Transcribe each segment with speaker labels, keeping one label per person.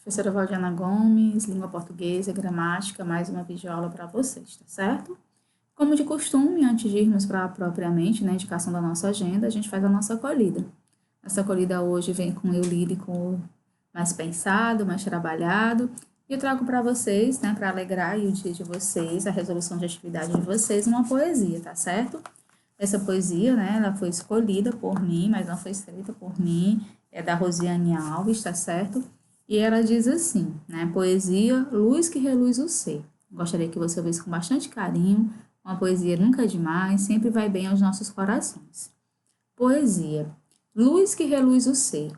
Speaker 1: Professora Valdiana Gomes, língua portuguesa, gramática, mais uma videoaula para vocês, tá certo? Como de costume, antes de irmos para propriamente, na indicação da nossa agenda, a gente faz a nossa acolhida. Essa acolhida hoje vem com eu lírico mais pensado, mais trabalhado, e eu trago para vocês, né, para alegrar o dia de vocês, a resolução de atividade de vocês, uma poesia, tá certo? Essa poesia, né, ela foi escolhida por mim, mas não foi escrita por mim, é da Rosiane Alves, tá certo? E ela diz assim, né, poesia, luz que reluz o ser. Gostaria que você ouvisse com bastante carinho, uma poesia nunca é demais, sempre vai bem aos nossos corações. Poesia, luz que reluz o ser,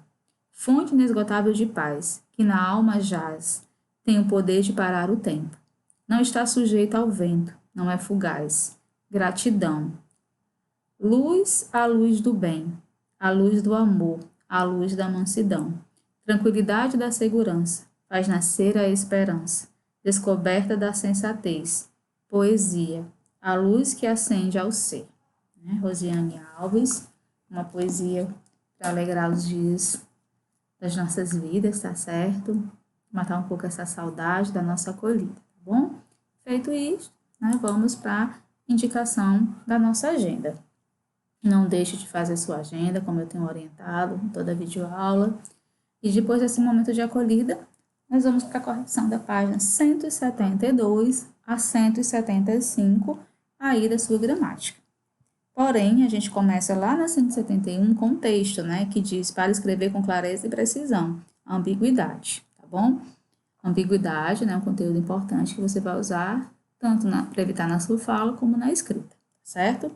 Speaker 1: fonte inesgotável de paz, que na alma jaz, tem o poder de parar o tempo. Não está sujeita ao vento, não é fugaz. Gratidão, luz, a luz do bem, a luz do amor, a luz da mansidão. Tranquilidade da segurança, faz nascer a esperança. Descoberta da sensatez. Poesia, a luz que acende ao ser. Né? Rosiane Alves, uma poesia para alegrar os dias das nossas vidas, tá certo? Matar um pouco essa saudade da nossa acolhida, tá bom? Feito isso, né, vamos para a indicação da nossa agenda. Não deixe de fazer sua agenda, como eu tenho orientado em toda a videoaula. E depois desse momento de acolhida, nós vamos para a correção da página 172 a 175, aí da sua gramática. Porém, a gente começa lá na 171 com o texto, né, que diz para escrever com clareza e precisão, ambiguidade, tá bom? Ambiguidade, né, é um conteúdo importante que você vai usar tanto para evitar na sua fala como na escrita, certo?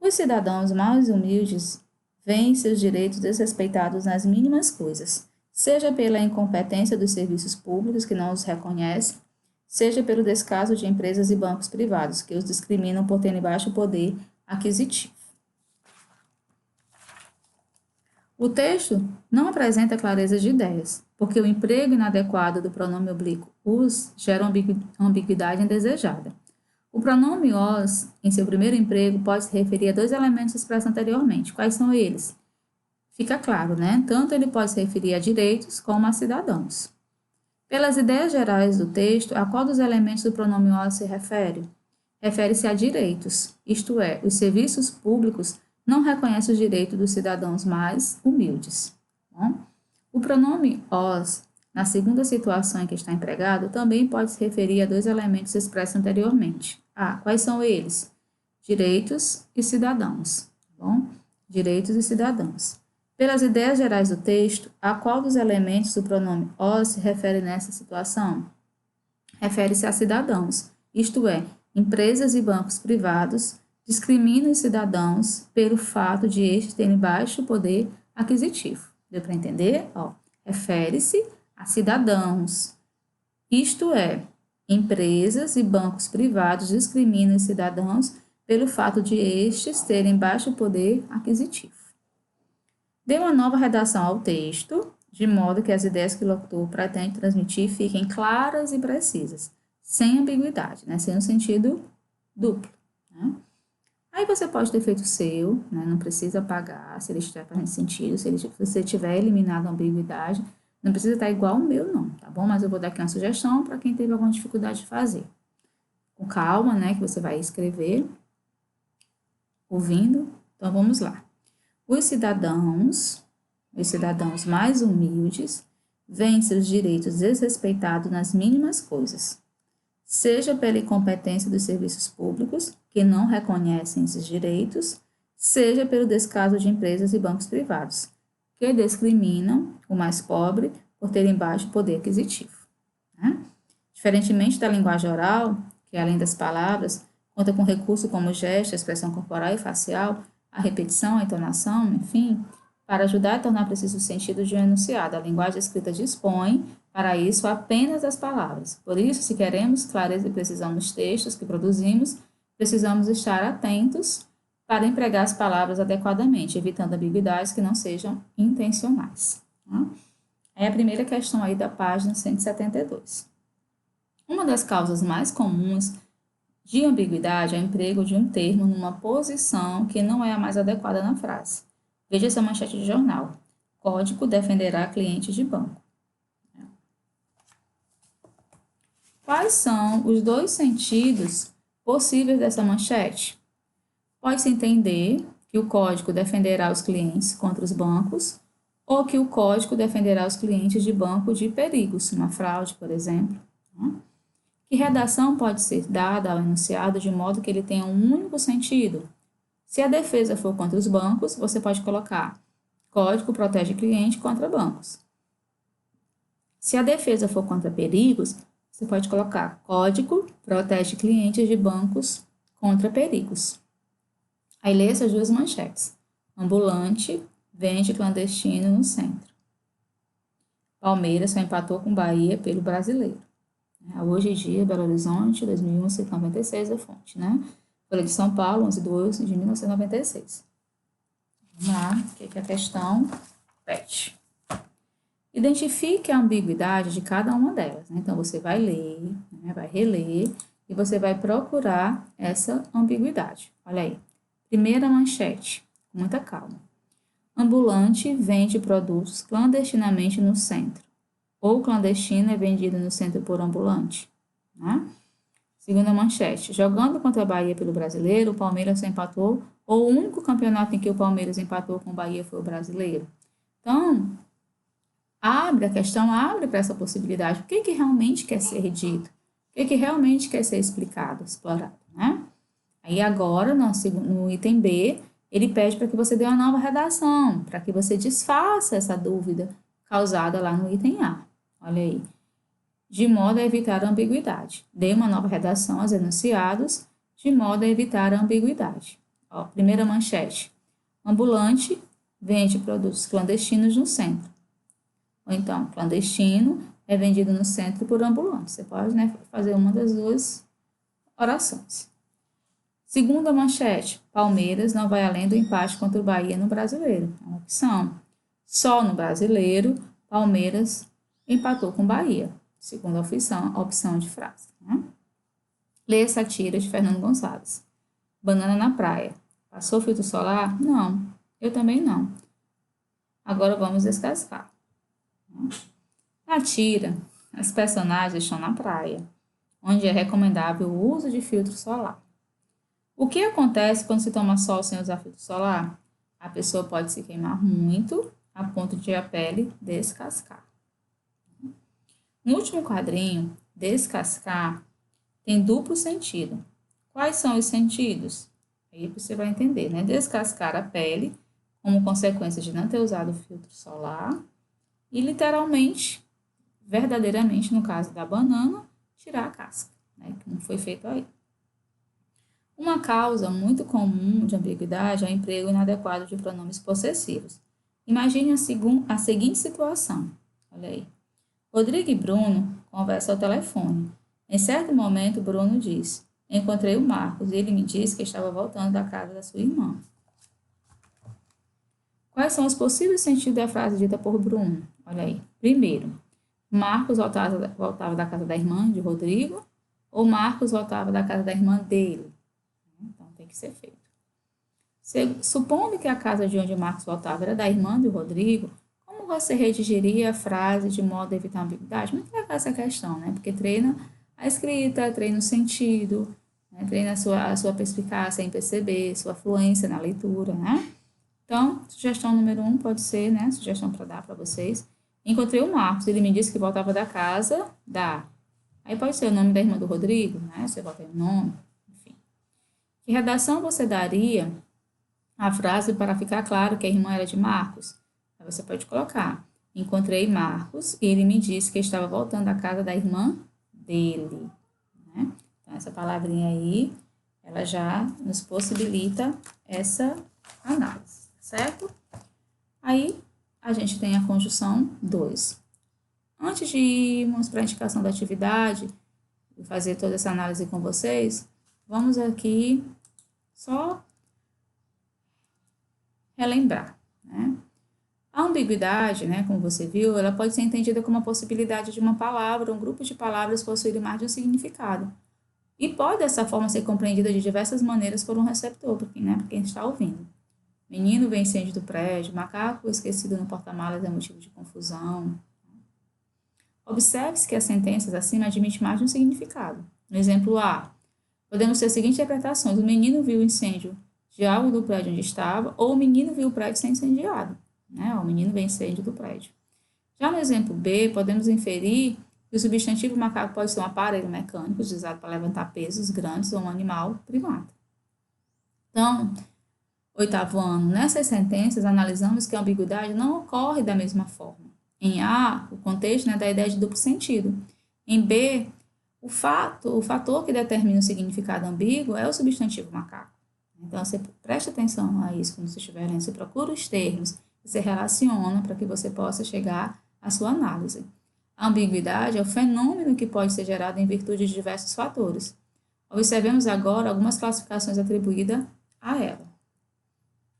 Speaker 1: Os cidadãos mais humildes veem seus direitos desrespeitados nas mínimas coisas, seja pela incompetência dos serviços públicos que não os reconhecem, seja pelo descaso de empresas e bancos privados que os discriminam por terem baixo poder aquisitivo. O texto não apresenta clareza de ideias, porque o emprego inadequado do pronome oblíquo os gera ambiguidade indesejada. O pronome os, em seu primeiro emprego, pode se referir a dois elementos expressos anteriormente. Quais são eles? Fica claro, né? Tanto ele pode se referir a direitos como a cidadãos. Pelas ideias gerais do texto, a qual dos elementos do pronome os se refere? Refere-se a direitos, isto é, os serviços públicos não reconhecem os direitos dos cidadãos mais humildes. Bom, o pronome os, na segunda situação em que está empregado, também pode se referir a dois elementos expressos anteriormente. Quais são eles? Direitos e cidadãos. Bom? Direitos e cidadãos. Pelas ideias gerais do texto, a qual dos elementos do pronome os se refere nessa situação? Refere-se a cidadãos, isto é, empresas e bancos privados discriminam os cidadãos pelo fato de estes terem baixo poder aquisitivo. Deu para entender? Refere-se a cidadãos, isto é, empresas e bancos privados discriminam os cidadãos pelo fato de estes terem baixo poder aquisitivo. Dê uma nova redação ao texto, de modo que as ideias que o locutor pretende transmitir fiquem claras e precisas, sem ambiguidade, né? Sem um sentido duplo. Né? Aí você pode ter feito o seu, né? Não precisa apagar se ele estiver fazendo sentido, se você tiver eliminado a ambiguidade, não precisa estar igual o meu, não, tá bom? Mas eu vou dar aqui uma sugestão para quem teve alguma dificuldade de fazer. Com calma, né? Que você vai escrever, ouvindo. Então, vamos lá. Os cidadãos mais humildes, veem seus direitos desrespeitados nas mínimas coisas, seja pela incompetência dos serviços públicos, que não reconhecem esses direitos, seja pelo descaso de empresas e bancos privados, que discriminam o mais pobre por terem baixo poder aquisitivo. Né? Diferentemente da linguagem oral, que além das palavras, conta com recursos como gesto, expressão corporal e facial, a repetição, a entonação, enfim, para ajudar a tornar preciso o sentido de um enunciado. A linguagem escrita dispõe, para isso, apenas das palavras. Por isso, se queremos clareza e precisão nos textos que produzimos, precisamos estar atentos para empregar as palavras adequadamente, evitando ambiguidades que não sejam intencionais. Tá? É a primeira questão aí da página 172. Uma das causas mais comuns de ambiguidade é o emprego de um termo numa posição que não é a mais adequada na frase. Veja essa manchete de jornal. Código defenderá clientes de banco. Quais são os dois sentidos possíveis dessa manchete? Pode-se entender que o código defenderá os clientes contra os bancos ou que o código defenderá os clientes de banco de perigos, uma fraude, por exemplo. Que redação pode ser dada ao enunciado de modo que ele tenha um único sentido? Se a defesa for contra os bancos, você pode colocar código protege cliente contra bancos. Se a defesa for contra perigos, você pode colocar código protege clientes de bancos contra perigos. Aí lê essas duas manchetes. Ambulante vende clandestino no centro. Palmeiras só empatou com Bahia pelo Brasileiro. Hoje em dia, Belo Horizonte, 2001, 196 a fonte, né? Folha de São Paulo, 11/2 de 1996. Vamos lá, o que é a questão pede? Identifique a ambiguidade de cada uma delas. Né? Então, você vai ler, né? Vai reler e você vai procurar essa ambiguidade. Olha aí. Primeira manchete, com muita calma. Ambulante vende produtos clandestinamente no centro. Ou clandestino é vendido no centro por ambulante. Né? Segunda manchete. Jogando contra a Bahia pelo Brasileiro, o Palmeiras só empatou, ou o único campeonato em que o Palmeiras empatou com o Bahia foi o Brasileiro. Então, a questão abre para essa possibilidade. O que realmente quer ser dito? O que realmente quer ser explicado, explorado, né? Aí agora, no item B, ele pede para que você dê uma nova redação, para que você desfaça essa dúvida causada lá no item A. Olha aí. De modo a evitar a ambiguidade. Dê uma nova redação aos enunciados, de modo a evitar a ambiguidade. Ó, primeira manchete. Ambulante vende produtos clandestinos no centro. Ou então, clandestino é vendido no centro por ambulante. Você pode, né, fazer uma das duas orações. Segunda manchete. Palmeiras não vai além do empate contra o Bahia no Brasileiro. É uma opção. Só no Brasileiro, Palmeiras empatou com o Bahia. Segunda opção de frase. Né? Lê essa tira de Fernando Gonçalves. Banana na praia. Passou filtro solar? Não. Eu também não. Agora vamos descascar. Na tira, as personagens estão na praia, onde é recomendável o uso de filtro solar. O que acontece quando se toma sol sem usar filtro solar? A pessoa pode se queimar muito, a ponto de a pele descascar. No último quadrinho, descascar tem duplo sentido. Quais são os sentidos? Aí você vai entender, né? Descascar a pele, como consequência de não ter usado o filtro solar, e literalmente, verdadeiramente, no caso da banana, tirar a casca, né? Que não foi feito aí. Uma causa muito comum de ambiguidade é o emprego inadequado de pronomes possessivos. Imagine a seguinte situação. Olha aí. Rodrigo e Bruno conversam ao telefone. Em certo momento, Bruno diz: encontrei o Marcos e ele me disse que estava voltando da casa da sua irmã. Quais são os possíveis sentidos da frase dita por Bruno? Olha aí. Primeiro, Marcos voltava da casa da irmã de Rodrigo ou Marcos voltava da casa da irmã dele? Então, tem que ser feito. Supondo que a casa de onde Marcos voltava era da irmã de Rodrigo, como você redigiria a frase de modo a evitar ambiguidade? Muito legal essa questão, né? Porque treina a escrita, treina o sentido, né? Treina a sua perspicácia em perceber, sua fluência na leitura, né? Então, sugestão número 1 pode ser, né? Sugestão para dar para vocês. Encontrei o Marcos, ele me disse que voltava da casa da. Aí pode ser o nome da irmã do Rodrigo, né? Você bota aí o nome, enfim. Que redação você daria a frase para ficar claro que a irmã era de Marcos? Aí você pode colocar: encontrei Marcos e ele me disse que estava voltando da casa da irmã dele. Né? Então, essa palavrinha aí, ela já nos possibilita essa análise, certo? Aí, a gente tem a conjunção 2. Antes de irmos para a indicação da atividade e fazer toda essa análise com vocês, vamos aqui só relembrar, né? A ambiguidade, né, como você viu, ela pode ser entendida como a possibilidade de uma palavra ou um grupo de palavras possuírem mais de um significado. E pode, dessa forma, ser compreendida de diversas maneiras por um receptor, por quem está ouvindo. Menino vê incêndio do prédio, macaco esquecido no porta-malas é motivo de confusão. Observe-se que as sentenças acima admitem mais de um significado. No exemplo A, podemos ter as seguintes interpretações: o menino viu o incêndio de algo do prédio onde estava, ou o menino viu o prédio ser incendiado. Né? O menino vê incêndio do prédio. Já no exemplo B, podemos inferir que o substantivo macaco pode ser um aparelho mecânico utilizado para levantar pesos grandes ou um animal primata. Então, oitavo ano, nessas sentenças, analisamos que a ambiguidade não ocorre da mesma forma. Em A, o contexto dá a ideia de duplo sentido. Em B, o fator que determina o significado ambíguo é o substantivo macaco. Então, você preste atenção a isso quando você estiver lendo. Você procura os termos e se relaciona para que você possa chegar à sua análise. A ambiguidade é o fenômeno que pode ser gerado em virtude de diversos fatores. Observemos agora algumas classificações atribuídas a ela.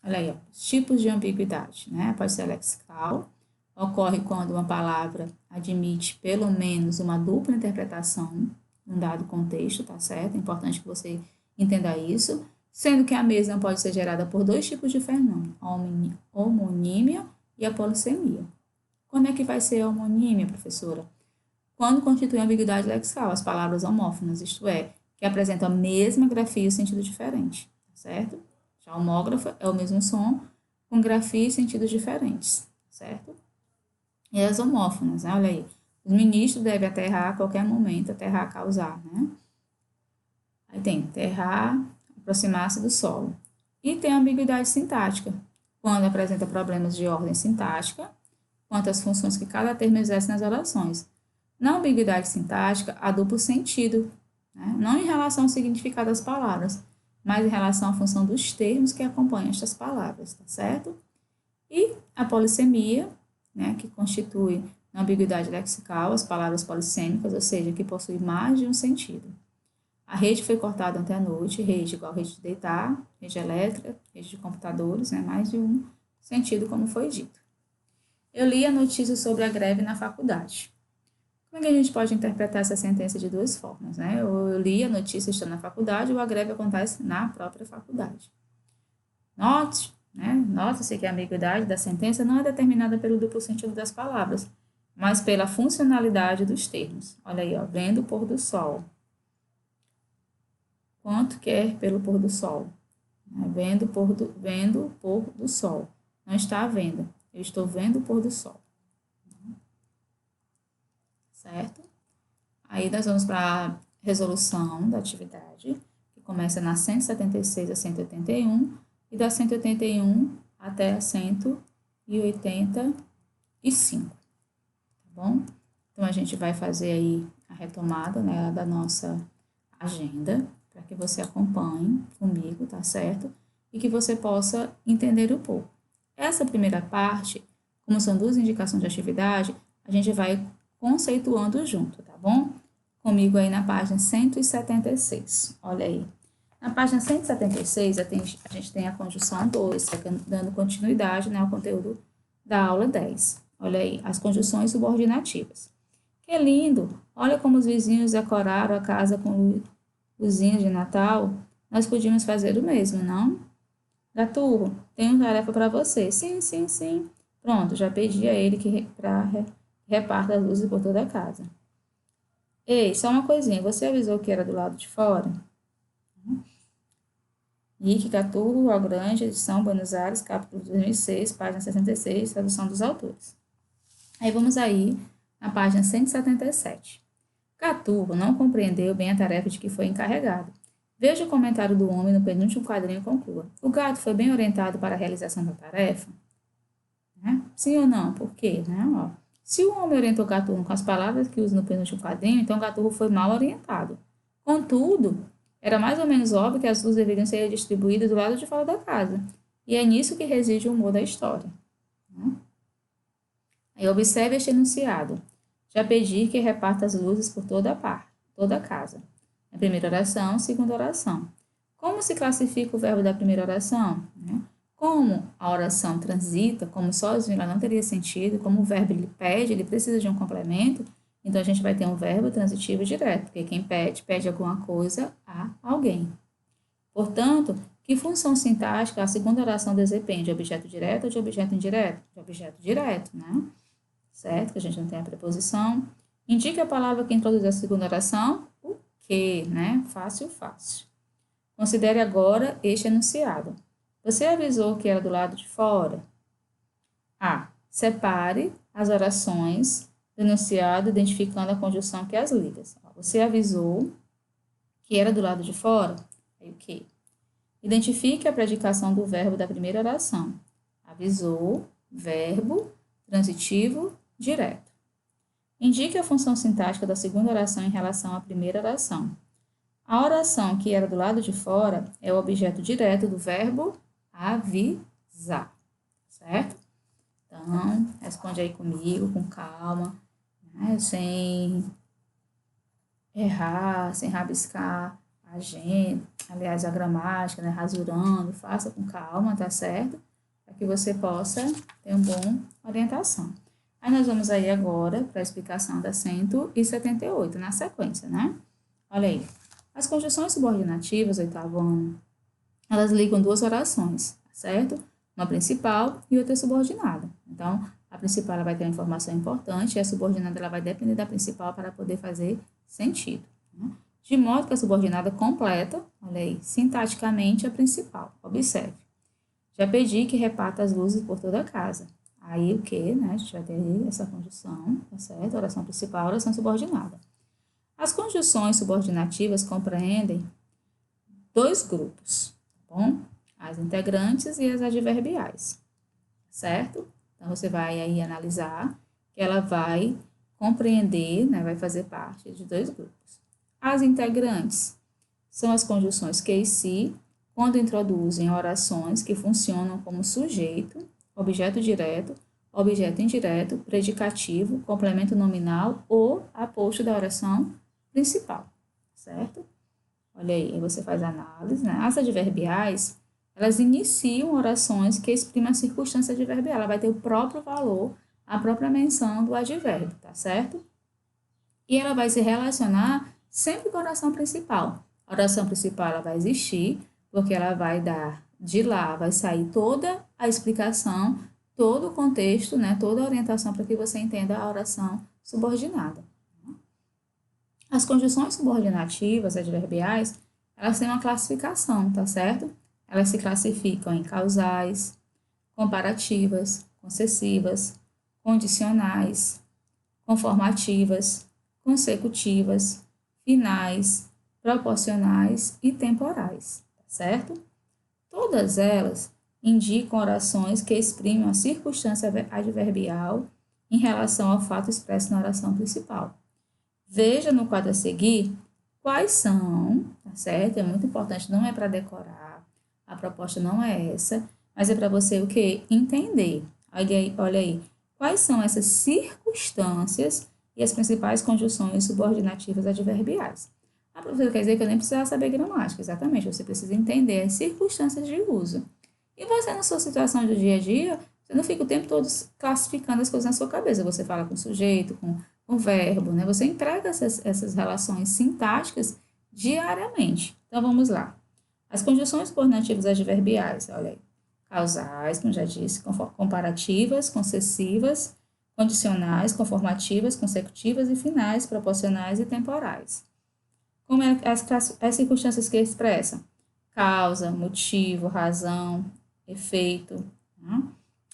Speaker 1: Olha aí, ó, os tipos de ambiguidade, né? Pode ser lexical, ocorre quando uma palavra admite pelo menos uma dupla interpretação num dado contexto, tá certo? É importante que você entenda isso, sendo que a mesma pode ser gerada por dois tipos de fenômeno, a homonímia e a polissemia. Como é que vai ser a homonímia, professora? Quando constitui ambiguidade lexical, as palavras homófonas, isto é, que apresentam a mesma grafia e sentido diferente, tá certo? Já homógrafa é o mesmo som, com grafia e sentidos diferentes, certo? E as homófonas, né? Olha aí. Os ministros devem aterrar a qualquer momento, aterrar, causar, né? Aí tem aterrar, aproximar-se do solo. E tem a ambiguidade sintática, quando apresenta problemas de ordem sintática, quanto às funções que cada termo exerce nas orações. Na ambiguidade sintática, há duplo sentido, né? Não em relação ao significado das palavras, mas em relação à função dos termos que acompanham estas palavras, tá certo? E a polissemia, né, que constitui na ambiguidade lexical as palavras polissêmicas, ou seja, que possuem mais de um sentido. A rede foi cortada ontem à noite, rede igual rede de deitar, rede elétrica, rede de computadores, né, mais de um sentido, como foi dito. Eu li a notícia sobre a greve na faculdade. Como é que a gente pode interpretar essa sentença de duas formas, né? Eu li a notícia estando na faculdade ou a greve acontece na própria faculdade. Nota-se que a ambiguidade da sentença não é determinada pelo duplo sentido das palavras, mas pela funcionalidade dos termos. Olha aí, ó, vendo o pôr do sol. Quanto quer pelo pôr do sol? Vendo o pôr do sol. Não está à venda. Eu estou vendo o pôr do sol. Certo? Aí nós vamos para a resolução da atividade, que começa na 176 a 181 e da 181 até a 185, tá bom? Então, a gente vai fazer aí a retomada, né, da nossa agenda, para que você acompanhe comigo, tá certo? E que você possa entender um pouco. Essa primeira parte, como são duas indicações de atividade, a gente vai conceituando junto, tá bom? Comigo aí na página 176. Olha aí. Na página 176, a gente tem a conjunção 2, dando continuidade, né, ao conteúdo da aula 10. Olha aí, as conjunções subordinativas. Que lindo! Olha como os vizinhos decoraram a casa com luzinhas de Natal. Nós podíamos fazer o mesmo, não? Gaturro, tenho tarefa para você. Sim, sim, sim. Pronto, já pedi a ele que reparta as luzes por toda a casa. Ei, só uma coisinha, você avisou que era do lado de fora? Nick Gaturro, Algrande, edição Buenos Aires, capítulo 2006, página 66, tradução dos autores. Aí vamos aí na página 177. Gaturro não compreendeu bem a tarefa de que foi encarregado. Veja o comentário do homem no penúltimo quadrinho e conclua. O gato foi bem orientado para a realização da tarefa? Né? Sim ou não? Por quê? Né? Ó, se o homem orientou Gaturro com as palavras que usa no penúltimo quadrinho, então Gaturro foi mal orientado. Contudo, era mais ou menos óbvio que as luzes deveriam ser distribuídas do lado de fora da casa. E é nisso que reside o humor da história. Aí observe este enunciado. Já pedi que reparta as luzes por toda a casa. A primeira oração, segunda oração. Como se classifica o verbo da primeira oração? Como a oração transita, como sozinho ela não teria sentido, como o verbo ele pede, ele precisa de um complemento, então a gente vai ter um verbo transitivo direto, porque quem pede, pede alguma coisa a alguém. Portanto, que função sintática a segunda oração desempenha? De objeto direto ou de objeto indireto? De objeto direto, né? Certo? Que a gente não tem a preposição. Indique a palavra que introduz a segunda oração, o que, né? Fácil, fácil. Considere agora este enunciado. Você avisou que era do lado de fora? A. Separe as orações do enunciado identificando a conjunção que as liga. Você avisou que era do lado de fora? Aí o que? Identifique a predicação do verbo da primeira oração. Avisou, verbo, transitivo, direto. Indique a função sintática da segunda oração em relação à primeira oração. A oração que era do lado de fora é o objeto direto do verbo avisar, certo? Então, responde aí comigo, com calma, né? Sem errar, sem rabiscar a gramática, né? Rasurando, faça com calma, tá certo? Para que você possa ter uma boa orientação. Aí nós vamos aí agora para a explicação da 178, na sequência, né? Olha aí. As conjunções subordinativas, oitavo ano, elas ligam duas orações, certo? Uma principal e outra subordinada. Então, a principal ela vai ter uma informação importante e a subordinada ela vai depender da principal para poder fazer sentido, né? De modo que a subordinada completa, olha aí, sintaticamente a principal. Observe. Já pedi que reparta as luzes por toda a casa. Aí o que, né? A gente vai ter essa conjunção, tá certo? Oração principal, oração subordinada. As conjunções subordinativas compreendem dois grupos, tá bom? As integrantes e as adverbiais, certo? Então, você vai aí analisar que ela vai compreender, né? Vai fazer parte de dois grupos. As integrantes são as conjunções que e se, quando introduzem orações que funcionam como sujeito, objeto direto, objeto indireto, predicativo, complemento nominal ou aposto da oração principal, certo? Olha aí você faz a análise, né? As adverbiais, elas iniciam orações que exprimem a circunstância adverbial, ela vai ter o próprio valor, a própria menção do advérbio, tá certo? E ela vai se relacionar sempre com a oração principal. A oração principal ela vai existir, porque ela vai dar, de lá vai sair toda a explicação, todo o contexto, né, toda a orientação para que você entenda a oração subordinada. As conjunções subordinativas, adverbiais, elas têm uma classificação, tá certo? Elas se classificam em causais, comparativas, concessivas, condicionais, conformativas, consecutivas, finais, proporcionais e temporais, tá certo? Todas elas indicam orações que exprimem a circunstância adverbial em relação ao fato expresso na oração principal. Veja no quadro a seguir quais são, tá certo? É muito importante, não é para decorar, a proposta não é essa, mas é para você o quê? Entender. Olha aí, quais são essas circunstâncias e as principais conjunções subordinativas adverbiais. A professora quer dizer que eu nem precisava saber gramática, exatamente, você precisa entender as circunstâncias de uso. E você, na sua situação do dia a dia, você não fica o tempo todo classificando as coisas na sua cabeça, você fala com sujeito, com verbo, né? Você emprega essas relações sintáticas diariamente. Então, vamos lá. As conjunções subordinativas adverbiais, olha aí. Causais, como já disse, comparativas, concessivas, condicionais, conformativas, consecutivas e finais, proporcionais e temporais. Como é as circunstâncias que expressam? Causa, motivo, razão, efeito. Né?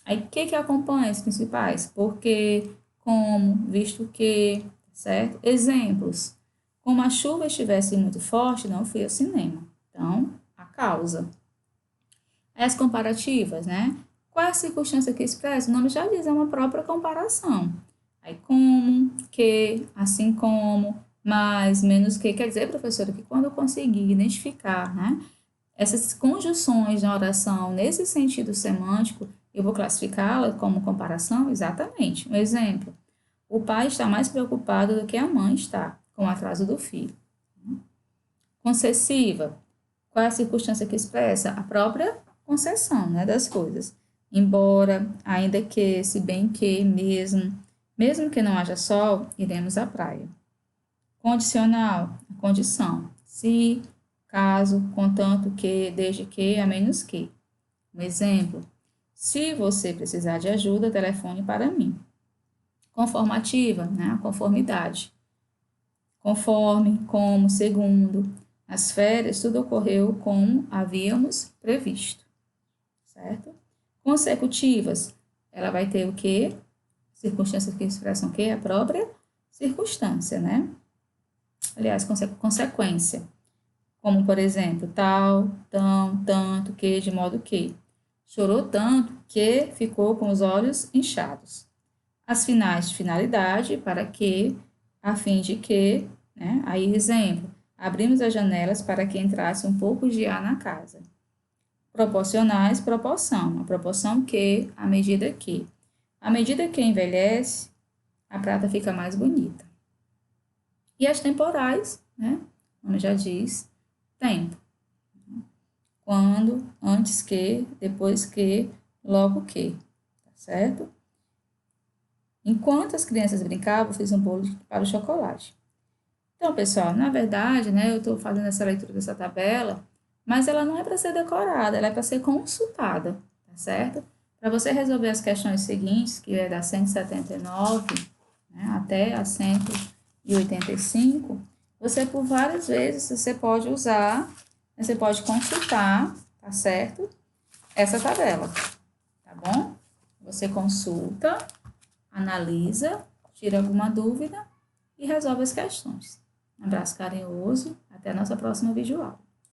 Speaker 1: Aí, o que acompanha as principais? Porque, como, visto que, certo? Exemplos. Como a chuva estivesse muito forte, não fui ao cinema. Então, a causa. As comparativas, né? Qual é a circunstância que expressa? O nome já diz, é uma própria comparação. Aí, como, que, assim como, mais, menos que. Quer dizer, professora, que quando eu conseguir identificar, né? Essas conjunções na oração, nesse sentido semântico, eu vou classificá-la como comparação? Exatamente. Um exemplo. O pai está mais preocupado do que a mãe está com o atraso do filho. Concessiva. Qual é a circunstância que expressa? A própria concessão, né, das coisas. Embora, ainda que, se bem que, mesmo que não haja sol, iremos à praia. Condicional. A condição. Se, caso, contanto que, desde que, a menos que. Um exemplo. Se você precisar de ajuda, telefone para mim. Conformativa, né? A conformidade. Conforme, como, segundo. As férias, tudo ocorreu como havíamos previsto, certo? Consecutivas, ela vai ter o quê? Circunstâncias que expressam o quê? A própria circunstância, né? Aliás, consequência. Como, por exemplo, tal, tão, tanto, que, de modo que. Chorou tanto que ficou com os olhos inchados. As finais de finalidade, para que, a fim de que, né? Aí, exemplo, abrimos as janelas para que entrasse um pouco de ar na casa. Proporcionais, proporção. A proporção que, à medida que. À medida que envelhece, a prata fica mais bonita. E as temporais, né? Como já diz, tempo. Quando, antes que, depois que, logo que. Tá certo? Enquanto as crianças brincavam, eu fiz um bolo para o chocolate. Então, pessoal, na verdade, né, eu estou fazendo essa leitura dessa tabela, mas ela não é para ser decorada, ela é para ser consultada, tá certo? Para você resolver as questões seguintes, que é da 179, né, até a 185, você por várias vezes você pode usar, você pode consultar, tá certo? Essa tabela, tá bom? Você consulta, analisa, tira alguma dúvida e resolve as questões. Um abraço carinhoso, até a nossa próxima videoaula.